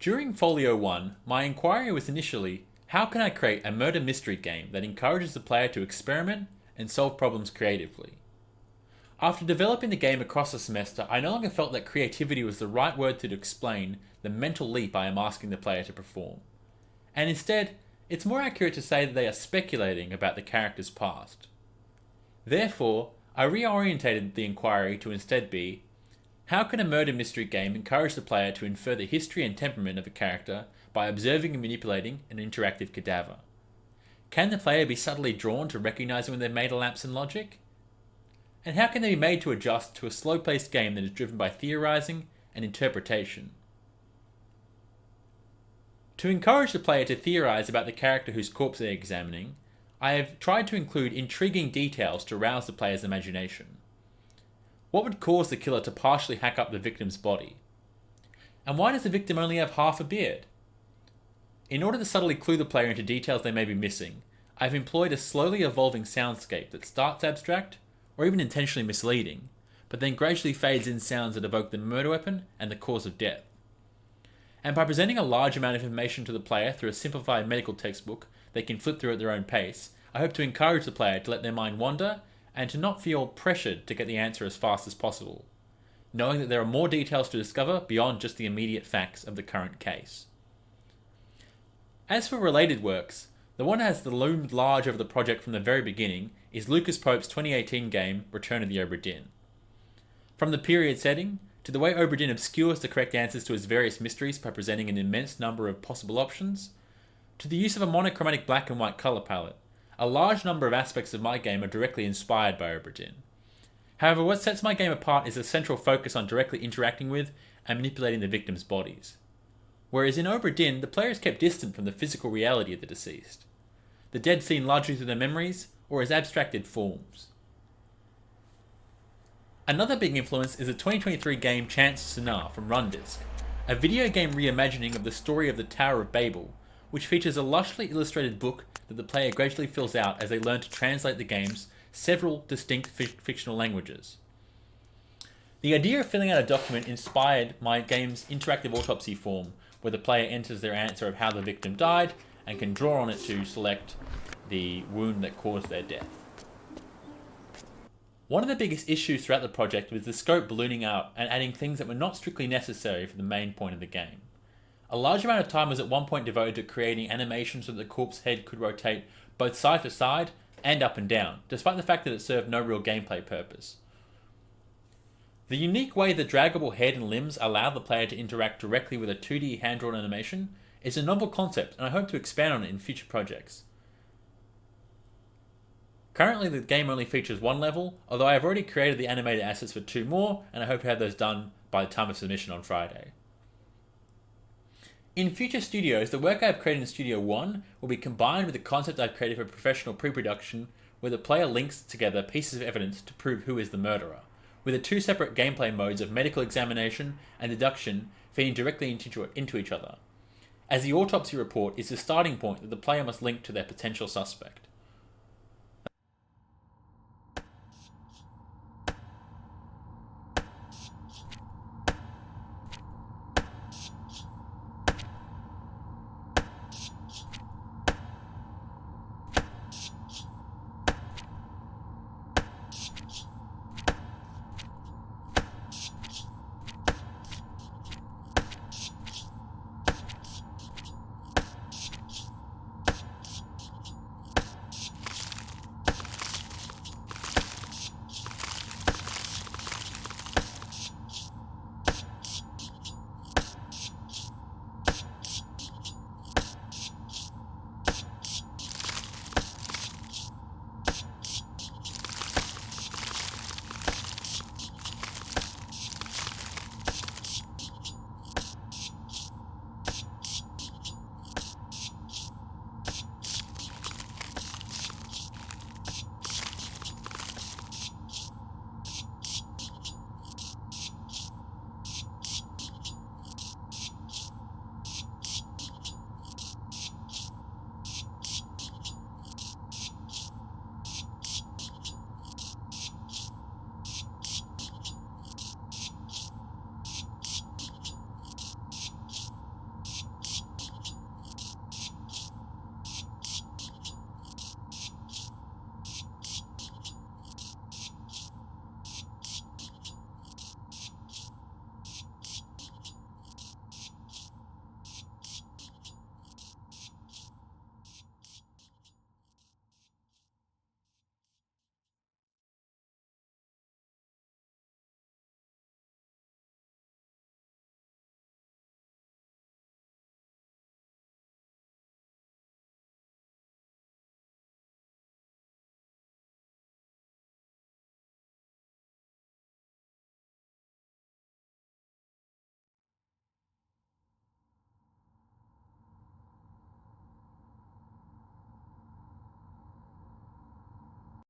During Folio 1, my inquiry was initially, how can I create a murder mystery game that encourages the player to experiment and solve problems creatively? After developing the game across the semester, I no longer felt that creativity was the right word to explain the mental leap I am asking the player to perform. And instead, it's more accurate to say that they are speculating about the character's past. Therefore, I reorientated the inquiry to instead be, how can a murder mystery game encourage the player to infer the history and temperament of a character by observing and manipulating an interactive cadaver? Can the player be subtly drawn to recognizing when they've made a lapse in logic? And how can they be made to adjust to a slow-paced game that is driven by theorizing and interpretation? To encourage the player to theorize about the character whose corpse they're examining, I have tried to include intriguing details to rouse the player's imagination. What would cause the killer to partially hack up the victim's body? And why does the victim only have half a beard? In order to subtly clue the player into details they may be missing, I've employed a slowly evolving soundscape that starts abstract, or even intentionally misleading, but then gradually fades in sounds that evoke the murder weapon and the cause of death. And by presenting a large amount of information to the player through a simplified medical textbook they can flip through at their own pace, I hope to encourage the player to let their mind wander and to not feel pressured to get the answer as fast as possible, knowing that there are more details to discover beyond just the immediate facts of the current case. As for related works, the one that has loomed large over the project from the very beginning is Lucas Pope's 2018 game Return of the Obra Dinn. From the period setting, to the way Obra Dinn obscures the correct answers to his various mysteries by presenting an immense number of possible options, to the use of a monochromatic black and white colour palette, a large number of aspects of my game are directly inspired by Obra Dinn. However, what sets my game apart is a central focus on directly interacting with and manipulating the victims' bodies. Whereas in Obra Dinn, the player is kept distant from the physical reality of the deceased. The dead seen largely through their memories or as abstracted forms. Another big influence is the 2023 game Chance Sinar from Rundisk, a video game reimagining of the story of the Tower of Babel, which features a lushly illustrated book that the player gradually fills out as they learn to translate the game's several distinct fictional languages. The idea of filling out a document inspired my game's interactive autopsy form, where the player enters their answer of how the victim died and can draw on it to select the wound that caused their death. One of the biggest issues throughout the project was the scope ballooning out and adding things that were not strictly necessary for the main point of the game. A large amount of time was at one point devoted to creating animations so that the corpse head could rotate both side to side and up and down, despite the fact that it served no real gameplay purpose. The unique way the draggable head and limbs allow the player to interact directly with a 2D hand-drawn animation is a novel concept, and I hope to expand on it in future projects. Currently the game only features one level, although I have already created the animated assets for 2 more, and I hope to have those done by the time of submission on Friday. In future studios, the work I have created in Studio 1 will be combined with the concept I've created for professional pre-production, where the player links together pieces of evidence to prove who is the murderer, with the 2 separate gameplay modes of medical examination and deduction feeding directly into each other, as the autopsy report is the starting point that the player must link to their potential suspect.